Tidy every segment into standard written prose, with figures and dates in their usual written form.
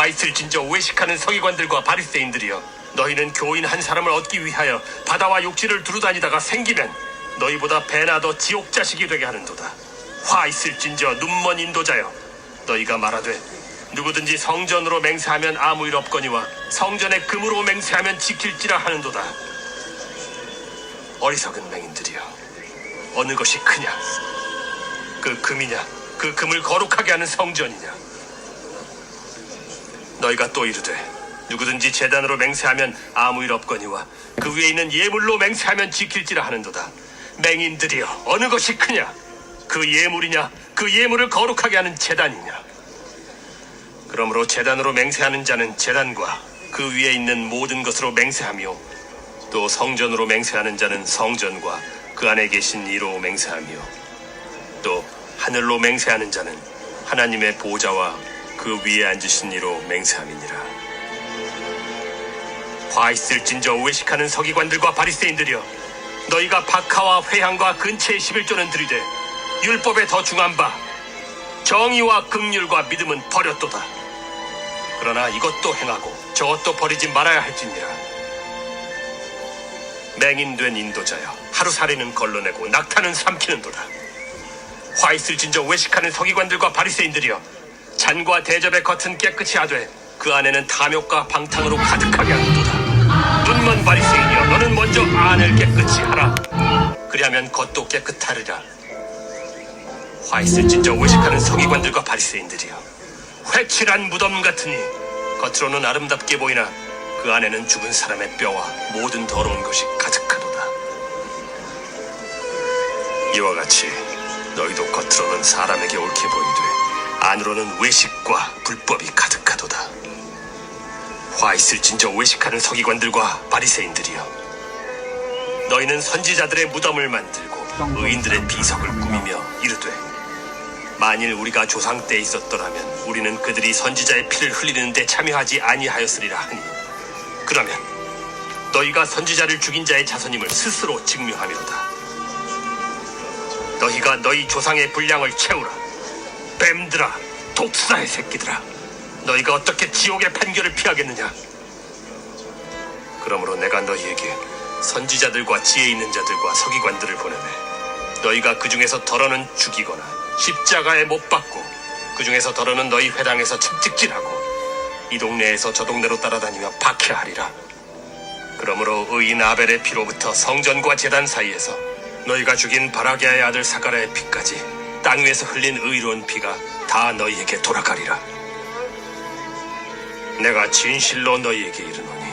화 있을진저 외식하는 서기관들과 바리새인들이여, 너희는 교인 한 사람을 얻기 위하여 바다와 육지를 두루다니다가 생기면 너희보다 배나 더 지옥 자식이 되게 하는도다. 화 있을진저 눈먼 인도자여, 너희가 말하되 누구든지 성전으로 맹세하면 아무 일 없거니와 성전에 금으로 맹세하면 지킬지라 하는도다. 어리석은 맹인들이여, 어느 것이 크냐? 그 금이냐? 그 금을 거룩하게 하는 성전이냐? 너희가 또 이르되 누구든지 제단으로 맹세하면 아무 일 없거니와 그 위에 있는 예물로 맹세하면 지킬지라 하는도다. 맹인들이여, 어느 것이 크냐? 그 예물이냐? 그 예물을 거룩하게 하는 제단이냐? 그러므로 제단으로 맹세하는 자는 제단과 그 위에 있는 모든 것으로 맹세하며, 또 성전으로 맹세하는 자는 성전과 그 안에 계신 이로 맹세하며, 또 하늘로 맹세하는 자는 하나님의 보좌와 그 위에 앉으신 이로 맹세함이니라. 화 있을진저 외식하는 서기관들과 바리새인들이여, 너희가 박하와 회향과 근처의 11조는 들이되 율법에 더 중한 바 정의와 긍휼과 믿음은 버렸도다. 그러나 이것도 행하고 저것도 버리지 말아야 할지니라. 맹인된 인도자여, 하루살이는 걸러내고 낙타는 삼키는도다. 화 있을진저 외식하는 서기관들과 바리새인들이여, 잔과 대접의 겉은 깨끗이 하되 그 안에는 탐욕과 방탕으로 가득하게 하는도다. 눈먼 바리새인이여, 너는 먼저 안을 깨끗이 하라. 그리하면 겉도 깨끗하리라. 화 있을진저 외식하는 서기관들과 바리새인들이여, 회칠한 무덤 같으니 겉으로는 아름답게 보이나 그 안에는 죽은 사람의 뼈와 모든 더러운 것이 가득하도다. 이와 같이 너희도 겉으로는 사람에게 옳게 보이되 안으로는 외식과 불법이 가득하도다. 화 있을진저 외식하는 서기관들과 바리새인들이여, 너희는 선지자들의 무덤을 만들고 의인들의 비석을 꾸미며 이르되, 만일 우리가 조상 때 있었더라면 우리는 그들이 선지자의 피를 흘리는 데 참여하지 아니하였으리라 하니, 그러면 너희가 선지자를 죽인 자의 자손임을 스스로 증명하미로다. 너희가 너희 조상의 분량을 채우라. 뱀들아, 독사의 새끼들아, 너희가 어떻게 지옥의 판결을 피하겠느냐? 그러므로 내가 너희에게 선지자들과 지혜 있는 자들과 서기관들을 보내매 너희가 그 중에서 덜어는 죽이거나 십자가에 못 박고, 그 중에서 덜어는 너희 회당에서 채찍질하고 이 동네에서 저 동네로 따라다니며 박해하리라. 그러므로 의인 아벨의 피로부터 성전과 제단 사이에서 너희가 죽인 바라게아의 아들 사가랴의 피까지 땅 위에서 흘린 의로운 피가 다 너희에게 돌아가리라. 내가 진실로 너희에게 이르노니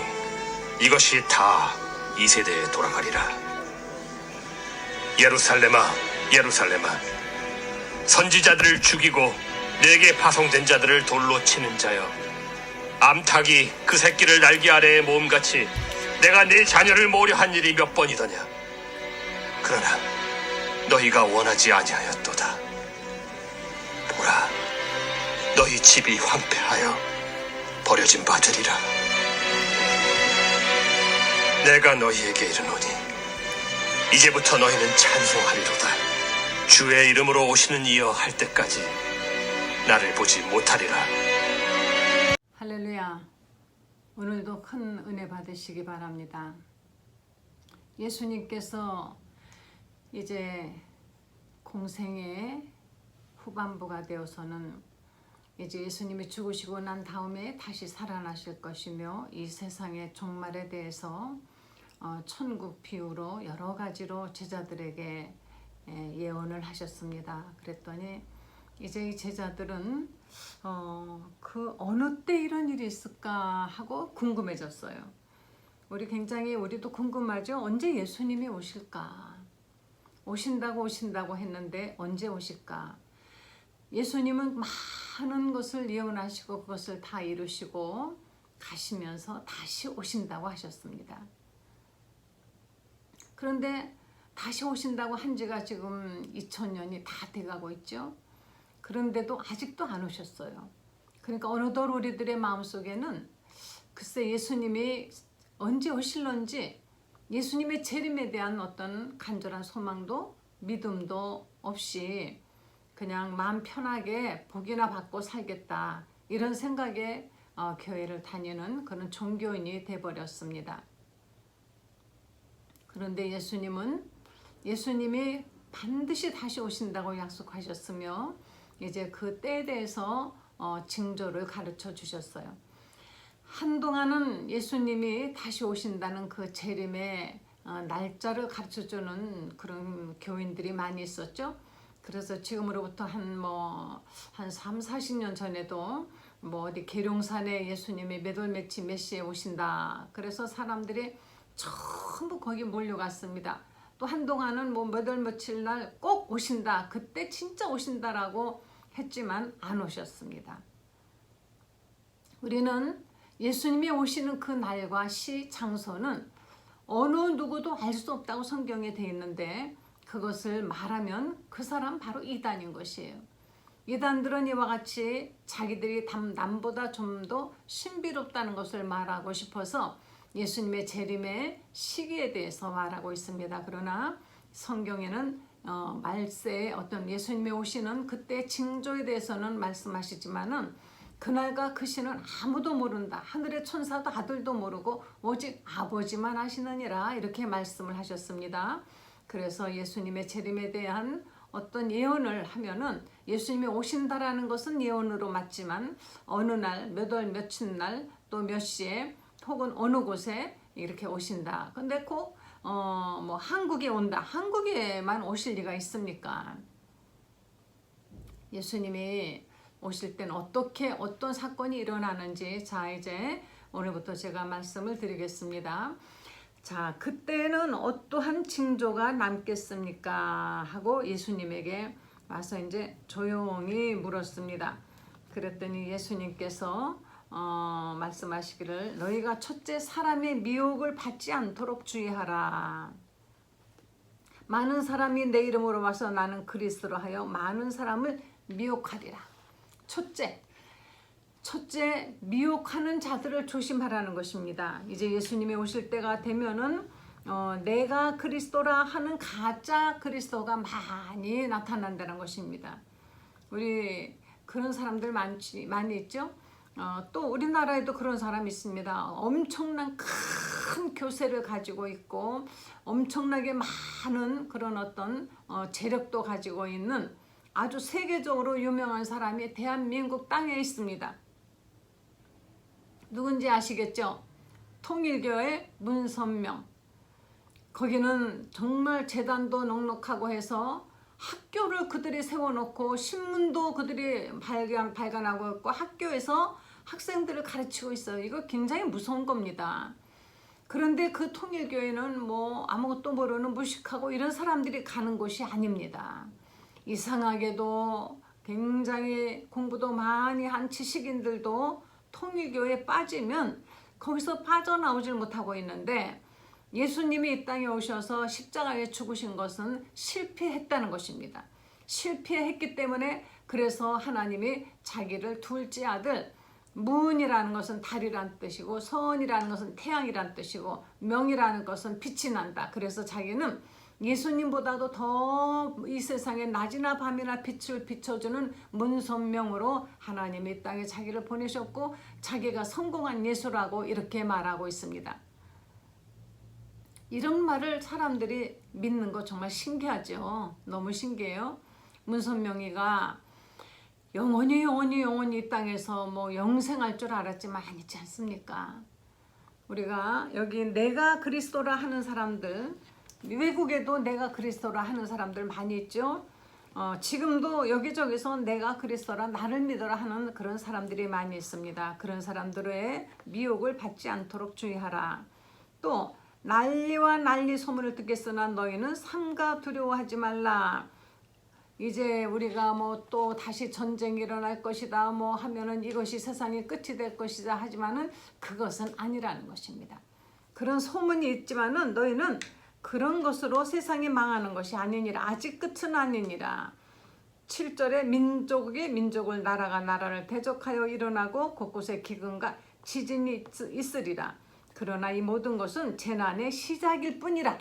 이것이 다 이 세대에 돌아가리라. 예루살렘아, 예루살렘아, 선지자들을 죽이고 내게 파송된 자들을 돌로 치는 자여, 암탉이 그 새끼를 날개 아래에 모음같이 내가 내 자녀를 모려한 일이 몇 번이더냐? 그러나 너희가 원하지 아니하였도다. 보라, 너희 집이 황폐하여 버려진 바 되리라. 내가 너희에게 이르노니 이제부터 너희는 찬송하리로다. 주의 이름으로 오시는 이여 할 때까지 나를 보지 못하리라. 할렐루야. 오늘도 큰 은혜 받으시기 바랍니다. 예수님께서 이제 공생의 후반부가 되어서는 이제 예수님이 죽으시고 난 다음에 다시 살아나실 것이며, 이 세상의 종말에 대해서 천국 비유로 여러 가지로 제자들에게 예언을 하셨습니다. 그랬더니 이제 이 제자들은 그 어느 때 이런 일이 있을까 하고 궁금해졌어요. 우리도 궁금하죠. 언제 예수님이 오실까? 오신다고 했는데 언제 오실까? 예수님은 많은 것을 예언하시고 그것을 다 이루시고 가시면서 다시 오신다고 하셨습니다. 그런데 다시 오신다고 한 지가 지금 2000년이 다 돼가고 있죠. 그런데도 아직도 안 오셨어요. 그러니까 어느덧 우리들의 마음속에는 글쎄 예수님이 언제 오실런지, 예수님의 재림에 대한 어떤 간절한 소망도 믿음도 없이 그냥 마음 편하게 복이나 받고 살겠다, 이런 생각에 교회를 다니는 그런 종교인이 돼버렸습니다. 그런데 예수님이 반드시 다시 오신다고 약속하셨으며 이제 그 때에 대해서 징조를 가르쳐 주셨어요. 한동안은 예수님이 다시 오신다는 그 재림의 날짜를 가르쳐 주는 그런 교인들이 많이 있었죠. 그래서 지금으로부터 한 3, 40년 전에도 어디 계룡산에 예수님이 몇 월 며칠 몇 시에 오신다. 그래서 사람들이 전부 거기 몰려갔습니다. 또 한동안은 몇 월 며칠 날 꼭 오신다. 그때 진짜 오신다라고 했지만 안 오셨습니다. 우리는 예수님이 오시는 그 날과 시, 장소는 어느 누구도 알 수 없다고 성경에 되어 있는데 그것을 말하면 그 사람 바로 이단인 것이에요. 이단들은 이와 같이 자기들이 남보다 좀 더 신비롭다는 것을 말하고 싶어서 예수님의 재림의 시기에 대해서 말하고 있습니다. 그러나 성경에는 말세에 어떤 예수님이 오시는 그때 징조에 대해서는 말씀하시지만은 그날과 그 시는 아무도 모른다. 하늘의 천사도 아들도 모르고 오직 아버지만 아시느니라 이렇게 말씀을 하셨습니다. 그래서 예수님의 재림에 대한 어떤 예언을 하면은 예수님이 오신다라는 것은 예언으로 맞지만 어느 날, 몇 월, 며칠 날, 또 몇 시에 혹은 어느 곳에 이렇게 오신다. 근데 꼭 한국에 온다. 한국에만 오실 리가 있습니까? 예수님이 오실 때는 어떤 사건이 일어나는지 이제 오늘부터 제가 말씀을 드리겠습니다. 자, 그때는 어떠한 징조가 남겠습니까? 하고 예수님에게 와서 이제 조용히 물었습니다. 그랬더니 예수님께서 말씀하시기를 너희가 첫째 사람의 미혹을 받지 않도록 주의하라. 많은 사람이 내 이름으로 와서 나는 그리스도로 하여 많은 사람을 미혹하리라. 첫째 미혹하는 자들을 조심하라는 것입니다. 이제 예수님이 오실 때가 되면은 내가 그리스도라 하는 가짜 그리스도가 많이 나타난다는 것입니다. 우리 그런 사람들 많이 있죠. 또 우리나라에도 그런 사람이 있습니다. 엄청난 큰 교세를 가지고 있고 엄청나게 많은 그런 어떤 재력도 가지고 있는 아주 세계적으로 유명한 사람이 대한민국 땅에 있습니다. 누군지 아시겠죠? 통일교회 문선명. 거기는 정말 재단도 넉넉하고 해서 학교를 그들이 세워놓고 신문도 그들이 발간하고 있고 학교에서 학생들을 가르치고 있어요. 이거 굉장히 무서운 겁니다. 그런데 그 통일교회는 아무것도 모르는 무식하고 이런 사람들이 가는 곳이 아닙니다. 이상하게도 굉장히 공부도 많이 한 지식인들도 통일교회에 빠지면 거기서 빠져나오질 못하고 있는데 예수님이 이 땅에 오셔서 십자가에 죽으신 것은 실패했다는 것입니다. 실패했기 때문에 그래서 하나님이 자기를 둘째 아들, 문이라는 것은 달이란 뜻이고 선이라는 것은 태양이란 뜻이고 명이라는 것은 빛이 난다. 그래서 자기는 예수님보다도 더 이 세상에 낮이나 밤이나 빛을 비춰주는 문선명으로 하나님이 이 땅에 자기를 보내셨고 자기가 성공한 예수라고 이렇게 말하고 있습니다. 이런 말을 사람들이 믿는 거 정말 신기하죠. 너무 신기해요. 문선명이가 영원히 이 땅에서 영생할 줄 알았지만 아니지 않습니까? 우리가 여기 내가 그리스도라 하는 사람들, 외국에도 내가 그리스도라 하는 사람들 많이 있죠. 지금도 여기저기서 내가 그리스도라 나를 믿어라 하는 그런 사람들이 많이 있습니다. 그런 사람들의 미혹을 받지 않도록 주의하라. 또 난리와 난리 소문을 듣겠으나 너희는 삼가 두려워하지 말라. 이제 우리가 또 다시 전쟁이 일어날 것이다 하면은 이것이 세상의 끝이 될 것이다 하지만은 그것은 아니라는 것입니다. 그런 소문이 있지만은 너희는 그런 것으로 세상이 망하는 것이 아니니라. 아직 끝은 아니니라. 7절에 민족이 민족을 나라가 나라를 대적하여 일어나고 곳곳에 기근과 지진이 있으리라. 그러나 이 모든 것은 재난의 시작일 뿐이라.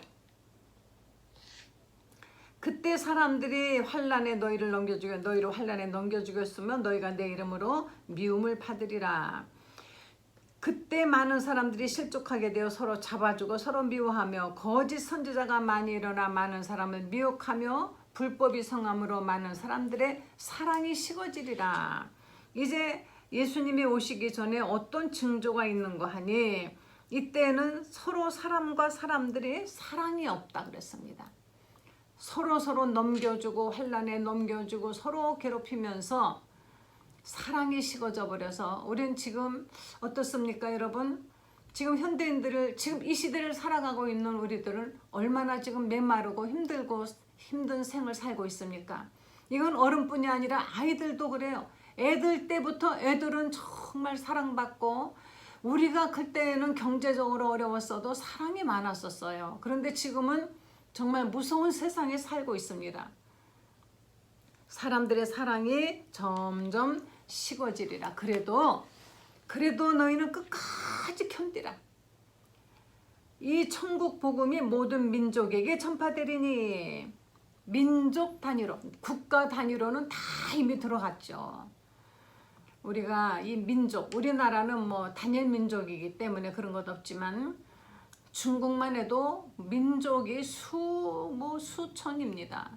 그때 사람들이 환난에 너희를 환난에 넘겨주겠으면 너희가 내 이름으로 미움을 받으리라. 그때 많은 사람들이 실족하게 되어 서로 잡아주고 서로 미워하며 거짓 선지자가 많이 일어나 많은 사람을 미혹하며 불법이 성함으로 많은 사람들의 사랑이 식어지리라. 이제 예수님이 오시기 전에 어떤 징조가 있는가 하니 이때는 서로 사람과 사람들이 사랑이 없다 그랬습니다. 서로 넘겨주고 환난에 넘겨주고 서로 괴롭히면서 사랑이 식어져 버려서 우리는 지금 어떻습니까 여러분? 지금 현대인들을 지금 이 시대를 살아가고 있는 우리들은 얼마나 지금 메마르고 힘들고 힘든 생을 살고 있습니까? 이건 어른뿐이 아니라 아이들도 그래요. 애들 때부터 애들은 정말 사랑받고 우리가 그때는 경제적으로 어려웠어도 사랑이 많았었어요. 그런데 지금은 정말 무서운 세상에 살고 있습니다. 사람들의 사랑이 점점 식어지리라. 그래도 너희는 끝까지 견디라. 이 천국 복음이 모든 민족에게 전파되리니. 민족 단위로, 국가 단위로는 다 이미 들어갔죠. 우리가 이 민족, 우리나라는 뭐 단일 민족이기 때문에 그런 것 없지만 중국만 해도 민족이 수천입니다.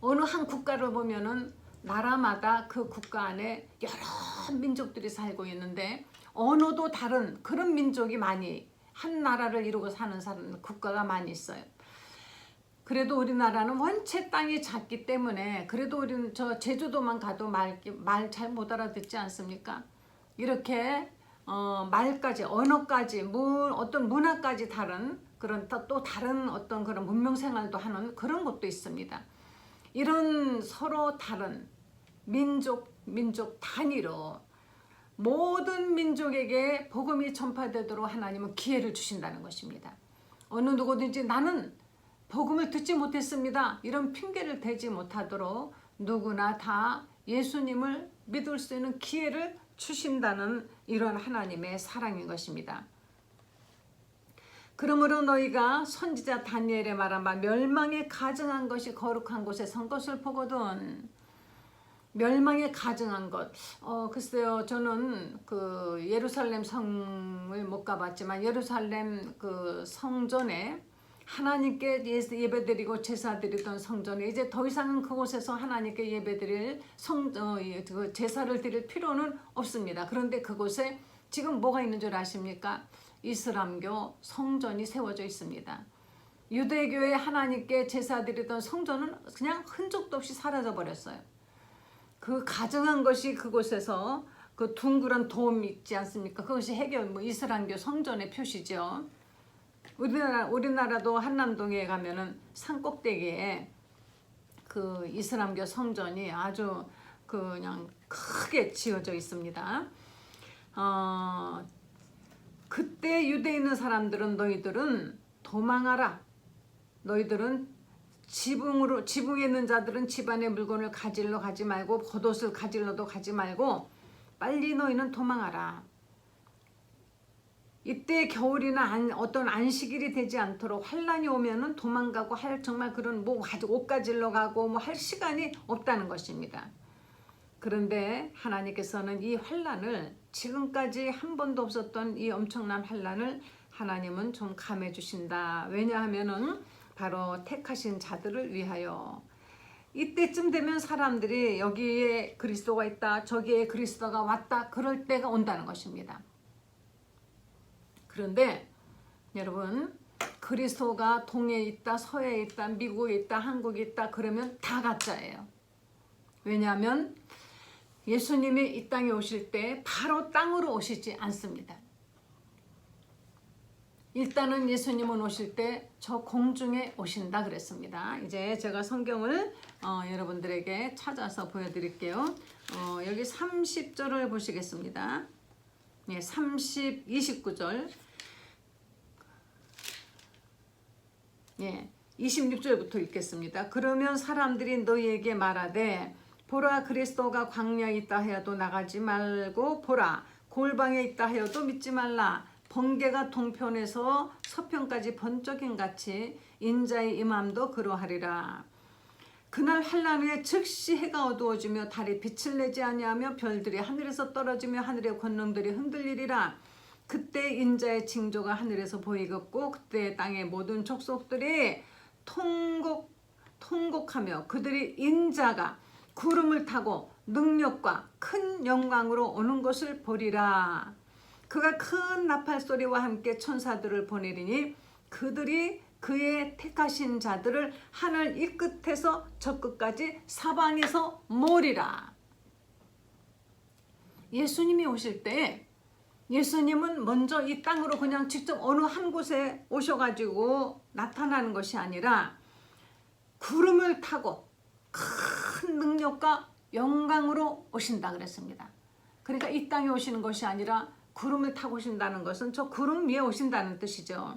어느 한 국가를 보면은 나라마다 그 국가 안에 여러 민족들이 살고 있는데 언어도 다른 그런 민족이 많이 한 나라를 이루고 사는 국가가 많이 있어요. 그래도 우리나라는 원체 땅이 작기 때문에 그래도 우리는 저 제주도만 가도 말 잘 못 알아듣지 않습니까? 이렇게 말까지 언어까지 어떤 문화까지 다른 그런 또 다른 어떤 그런 문명 생활도 하는 그런 것도 있습니다. 이런 서로 다른 민족 단위로 모든 민족에게 복음이 전파되도록 하나님은 기회를 주신다는 것입니다. 어느 누구든지 나는 복음을 듣지 못했습니다. 이런 핑계를 대지 못하도록 누구나 다 예수님을 믿을 수 있는 기회를 주신다는 이런 하나님의 사랑인 것입니다. 그러므로 너희가 선지자 다니엘의 말한 바 멸망에 가증한 것이 거룩한 곳에 선 것을 보거든. 멸망에 가증한 것. 글쎄요, 저는 그 예루살렘 성을 못 가봤지만 예루살렘 그 성전에 하나님께 예배드리고 제사드리던 성전에 이제 더 이상은 그곳에서 하나님께 예배드릴 제사를 드릴 필요는 없습니다. 그런데 그곳에 지금 뭐가 있는 줄 아십니까? 이슬람교 성전이 세워져 있습니다. 유대교의 하나님께 제사드리던 성전은 그냥 흔적도 없이 사라져 버렸어요. 그 가증한 것이 그곳에서 그 둥그런 돔 있지 않습니까? 그것이 이슬람교 성전의 표시죠. 우리나라도 한남동에 가면은 산꼭대기에 그 이슬람교 성전이 아주 그냥 크게 지어져 있습니다. 그때 유대에 있는 사람들은 너희들은 도망하라. 너희들은 지붕에 있는 자들은 집안의 물건을 가질러 가지 말고 겉옷을 가질러도 가지 말고 빨리 너희는 도망하라. 이때 겨울이나 어떤 안식일이 되지 않도록 환란이 오면은 도망가고 할 정말 그런 옷 가질러 가고 할 시간이 없다는 것입니다. 그런데 하나님께서는 이 환란을 지금까지 한 번도 없었던 이 엄청난 환란을 하나님은 좀 감해 주신다. 왜냐하면은 바로 택하신 자들을 위하여. 이때쯤 되면 사람들이 여기에 그리스도가 있다, 저기에 그리스도가 왔다, 그럴 때가 온다는 것입니다. 그런데 여러분, 그리스도가 동해에 있다, 서해에 있다, 미국에 있다, 한국에 있다 그러면 다 가짜예요. 왜냐하면 예수님이 이 땅에 오실 때 바로 땅으로 오시지 않습니다. 일단은 예수님은 오실 때 저 공중에 오신다 그랬습니다. 이제 제가 성경을 여러분들에게 찾아서 보여드릴게요. 여기 30절을 보시겠습니다. 29절 26절부터 읽겠습니다. 그러면 사람들이 너희에게 말하되 보라 그리스도가 광야에 있다 하여도 나가지 말고 보라 골방에 있다 하여도 믿지 말라. 번개가 동편에서 서편까지 번쩍임 같이 인자의 임함도 그러하리라. 그날 환난 후에 즉시 해가 어두워지며 달이 빛을 내지 아니하며 별들이 하늘에서 떨어지며 하늘의 권능들이 흔들리리라. 그때 인자의 징조가 하늘에서 보이겠고 그때 땅의 모든 족속들이 통곡하며 그들이 인자가 구름을 타고 능력과 큰 영광으로 오는 것을 보리라. 그가 큰 나팔 소리와 함께 천사들을 보내리니 그들이 그의 택하신 자들을 하늘 이 끝에서 저 끝까지 사방에서 모으리라. 예수님이 오실 때 예수님은 먼저 이 땅으로 그냥 직접 어느 한 곳에 오셔가지고 나타나는 것이 아니라 구름을 타고 큰 능력과 영광으로 오신다 그랬습니다. 그러니까 이 땅에 오시는 것이 아니라 구름을 타고 오신다는 것은 저 구름 위에 오신다는 뜻이죠.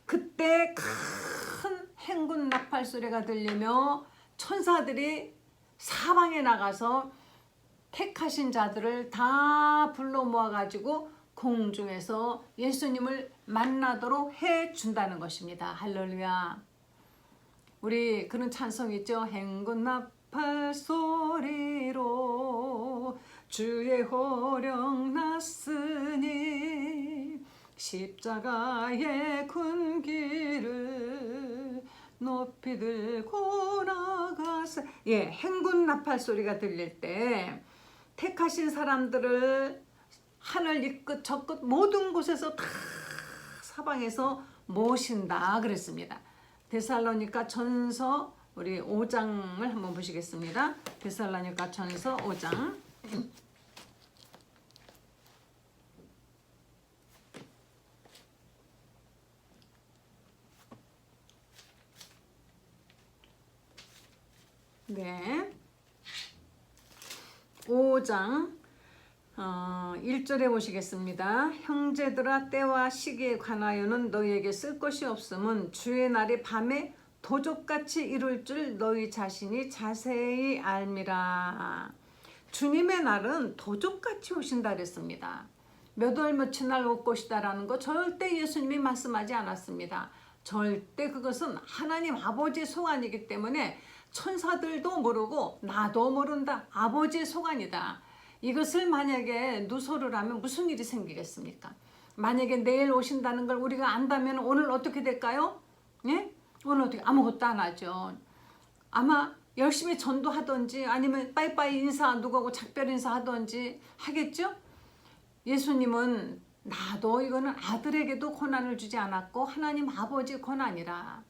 그때 큰 행군 나팔 소리가 들리며 천사들이 사방에 나가서 택하신 자들을 다 불러 모아가지고 공중에서 예수님을 만나도록 해준다는 것입니다. 할렐루야. 우리 그런 찬송 있죠. 행군 나팔 소리로 주의 호령 났으니 십자가의 군기를 높이 들고 나가세. 예, 행군 나팔 소리가 들릴 때 택하신 사람들을 하늘 이 끝 저 끝 모든 곳에서 다 사방에서 모신다 그랬습니다. 데살로니가 전서 우리 5장을 한번 보시겠습니다. 데살로니가 전서 5장. 네. 5장 1절에 보시겠습니다. 형제들아 때와 시기에 관하여는 너희에게 쓸 것이 없음은 주의 날이 밤에 도적같이 이룰 줄 너희 자신이 자세히 알미라. 주님의 날은 도적같이 오신다 그랬습니다. 몇 월 며칠 날 올 것이다라는 거 절대 예수님이 말씀하지 않았습니다. 절대 그것은 하나님 아버지의 소관이기 때문에 천사들도 모르고 나도 모른다. 아버지의 소관이다. 이것을 만약에 누설을 하면 무슨 일이 생기겠습니까? 만약에 내일 오신다는 걸 우리가 안다면 오늘 어떻게 될까요? 예? 오늘 어떻게 아무것도 안 하죠. 아마 열심히 전도하든지 아니면 빠이빠이 인사 누구하고 작별 인사하든지 하겠죠? 예수님은 나도 이거는 아들에게도 고난을 주지 않았고 하나님 아버지 고난이라.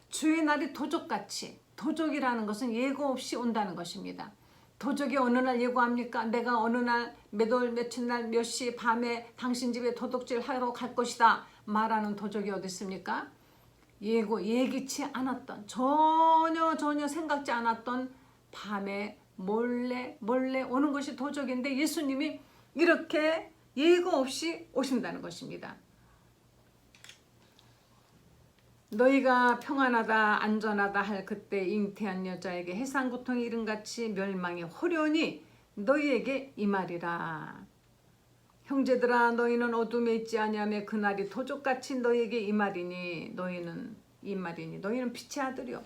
주의 날이 도적같이, 도적이라는 것은 예고 없이 온다는 것입니다. 도적이 어느 날 예고합니까? 내가 어느 날 몇 월 며칠 날 몇 시 밤에 당신 집에 도둑질 하러 갈 것이다 말하는 도적이 어디 있습니까? 예기치 않았던 전혀 생각지 않았던 밤에 몰래 오는 것이 도적인데 예수님이 이렇게 예고 없이 오신다는 것입니다. 너희가 평안하다 안전하다 할 그때 잉태한 여자에게 해산고통이 이름같이 멸망의 호련이 너희에게 임하리라. 형제들아 너희는 어둠에 있지 아니하며 그날이 도적같이 너희에게 임하리니 너희는 빛의 아들이요.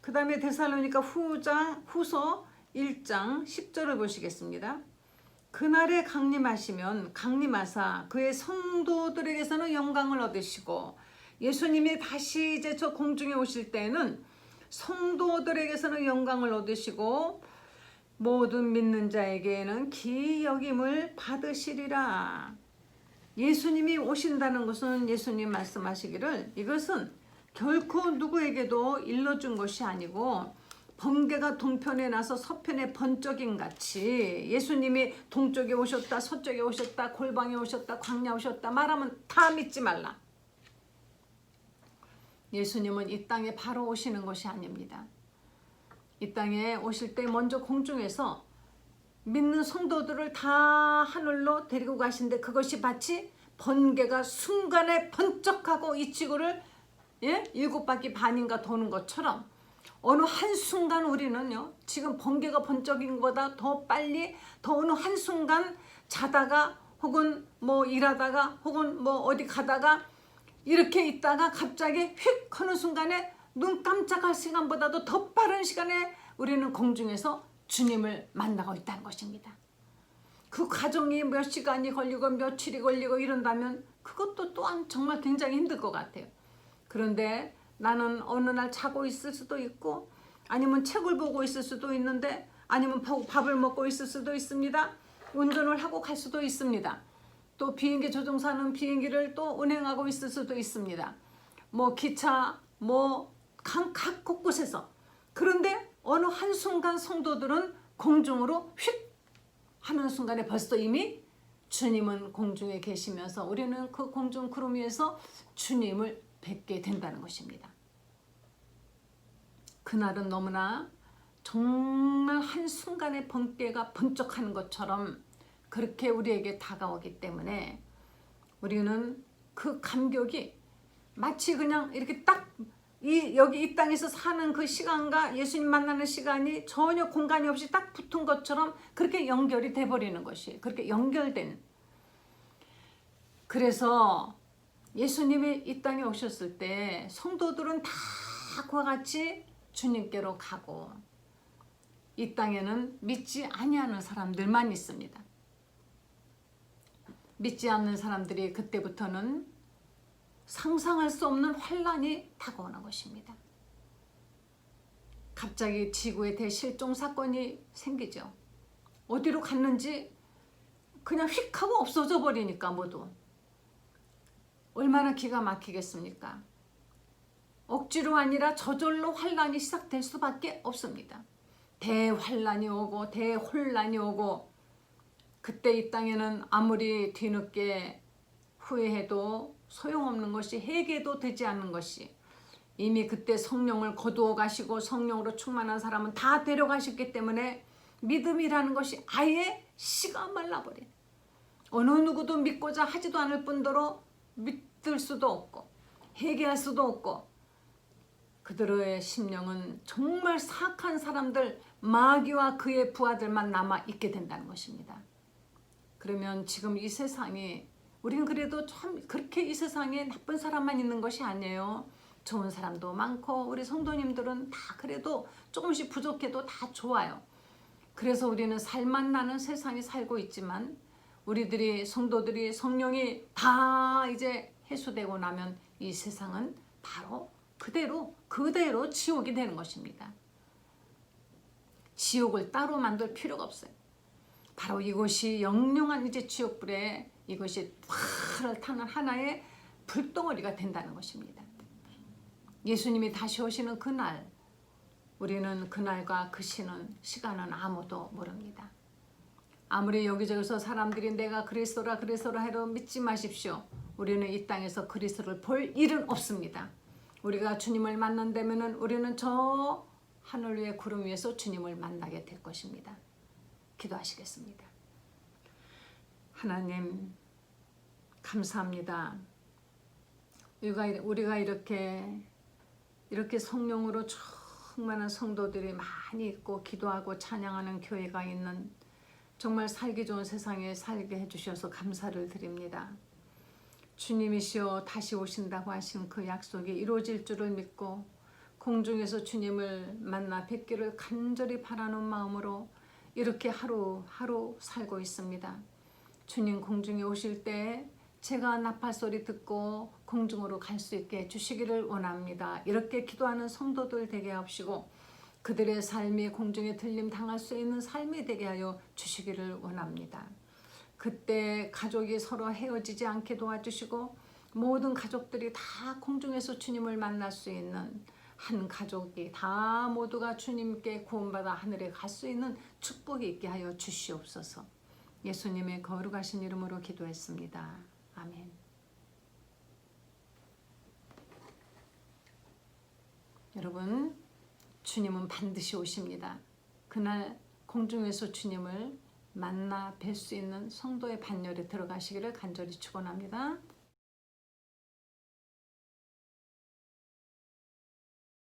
그 다음에 데살로니가 후서 1장 10절을 보시겠습니다. 그날에 강림하사 그의 성도들에게서는 영광을 얻으시고 예수님이 다시 이제 저 공중에 오실 때에는 성도들에게서는 영광을 얻으시고 모든 믿는 자에게는 기이 여김을 받으시리라. 예수님이 오신다는 것은 예수님 말씀하시기를 이것은 결코 누구에게도 일러준 것이 아니고 번개가 동편에 나서 서편에 번쩍인 같이 예수님이 동쪽에 오셨다 서쪽에 오셨다 골방에 오셨다 광야 오셨다 말하면 다 믿지 말라. 예수님은 이 땅에 바로 오시는 것이 아닙니다. 이 땅에 오실 때 먼저 공중에서 믿는 성도들을 다 하늘로 데리고 가신데 그것이 마치 번개가 순간에 번쩍하고 이 지구를 7바퀴 반인가 도는 것처럼 어느 한순간 우리는요 지금 번개가 번쩍인 것보다 더 빨리 더 어느 한순간 자다가 혹은 뭐 일하다가 혹은 뭐 어디 가다가 이렇게 있다가 갑자기 휙 하는 순간에 눈 깜짝할 시간보다도 더 빠른 시간에 우리는 공중에서 주님을 만나고 있다는 것입니다. 그 과정이 몇 시간이 걸리고 며칠이 걸리고 이런다면 그것도 또한 정말 굉장히 힘들 것 같아요. 그런데 나는 어느 날 자고 있을 수도 있고, 아니면 책을 보고 있을 수도 있는데, 아니면 밥을 먹고 있을 수도 있습니다. 운전을 하고 갈 수도 있습니다. 또 비행기 조종사는 비행기를 또 운행하고 있을 수도 있습니다. 뭐 기차, 각 곳곳에서. 그런데 어느 한순간 성도들은 공중으로 휙 하는 순간에 벌써 이미 주님은 공중에 계시면서 우리는 그 공중 구름 위에서 주님을 뵙게 된다는 것입니다. 그날은 너무나 정말 한순간에 번개가 번쩍하는 것처럼 그렇게 우리에게 다가오기 때문에 우리는 그 감격이 마치 그냥 이렇게 딱 여기 이 땅에서 사는 그 시간과 예수님 만나는 시간이 전혀 공간이 없이 딱 붙은 것처럼 그렇게 연결이 돼버리는 것이, 그렇게 연결된. 그래서 예수님이 이 땅에 오셨을 때 성도들은 다 그와 같이 주님께로 가고, 이 땅에는 믿지 아니하는 사람들만 있습니다. 믿지 않는 사람들이 그때부터는 상상할 수 없는 환란이 다가오는 것입니다. 갑자기 지구에 대실종 사건이 생기죠. 어디로 갔는지 그냥 휙 하고 없어져 버리니까 모두. 얼마나 기가 막히겠습니까? 억지로 아니라 저절로 환란이 시작될 수밖에 없습니다. 대환란이 오고 대혼란이 오고, 그때 이 땅에는 아무리 뒤늦게 후회해도 소용없는 것이, 회개도 되지 않는 것이, 이미 그때 성령을 거두어 가시고 성령으로 충만한 사람은 다 데려가셨기 때문에 믿음이라는 것이 아예 씨가 말라버린, 어느 누구도 믿고자 하지도 않을 뿐더러 믿을 수도 없고 회개할 수도 없고, 그들의 심령은 정말 사악한 사람들, 마귀와 그의 부하들만 남아있게 된다는 것입니다. 그러면 지금 이 세상이, 우리는 그래도 참 그렇게 이 세상에 나쁜 사람만 있는 것이 아니에요. 좋은 사람도 많고 우리 성도님들은 다 그래도 조금씩 부족해도 다 좋아요. 그래서 우리는 살만 나는 세상에 살고 있지만, 우리들이 성도들이 성령이 다 이제 해소되고 나면 이 세상은 바로 그대로 지옥이 되는 것입니다. 지옥을 따로 만들 필요가 없어요. 바로 이곳이 영영한 이제 지옥불에, 이것이 활을 타는 하나의 불덩어리가 된다는 것입니다. 예수님이 다시 오시는 그날, 우리는 그날과 그 시간은 아무도 모릅니다. 아무리 여기저기서 사람들이 내가 그리스도라 해도 믿지 마십시오. 우리는 이 땅에서 그리스도를 볼 일은 없습니다. 우리가 주님을 만난다면은 우리는 저 하늘 위의 구름 위에서 주님을 만나게 될 것입니다. 기도하시겠습니다. 하나님, 감사합니다. 우리가 이렇게 성령으로 충만한 성도들이 많이 있고 기도하고 찬양하는 교회가 있는 정말 살기 좋은 세상에 살게 해주셔서 감사를 드립니다. 주님이시여 다시 오신다고 하신 그 약속이 이루어질 줄을 믿고 공중에서 주님을 만나 뵙기를 간절히 바라는 마음으로 이렇게 하루하루 살고 있습니다. 주님 공중에 오실 때 제가 나팔 소리 듣고 공중으로 갈 수 있게 해주시기를 원합니다. 이렇게 기도하는 성도들 되게 하시고 그들의 삶이 공중에 들림 당할 수 있는 삶이 되게 하여 주시기를 원합니다. 그때 가족이 서로 헤어지지 않게 도와주시고 모든 가족들이 다 공중에서 주님을 만날 수 있는, 한 가족이 다 모두가 주님께 구원받아 하늘에 갈 수 있는 축복이 있게 하여 주시옵소서. 예수님의 거룩하신 이름으로 기도했습니다. 아멘. 여러분, 주님은 반드시 오십니다. 그날 공중에서 주님을 만나 뵐 수 있는 성도의 반열에 들어가시기를 간절히 축원합니다.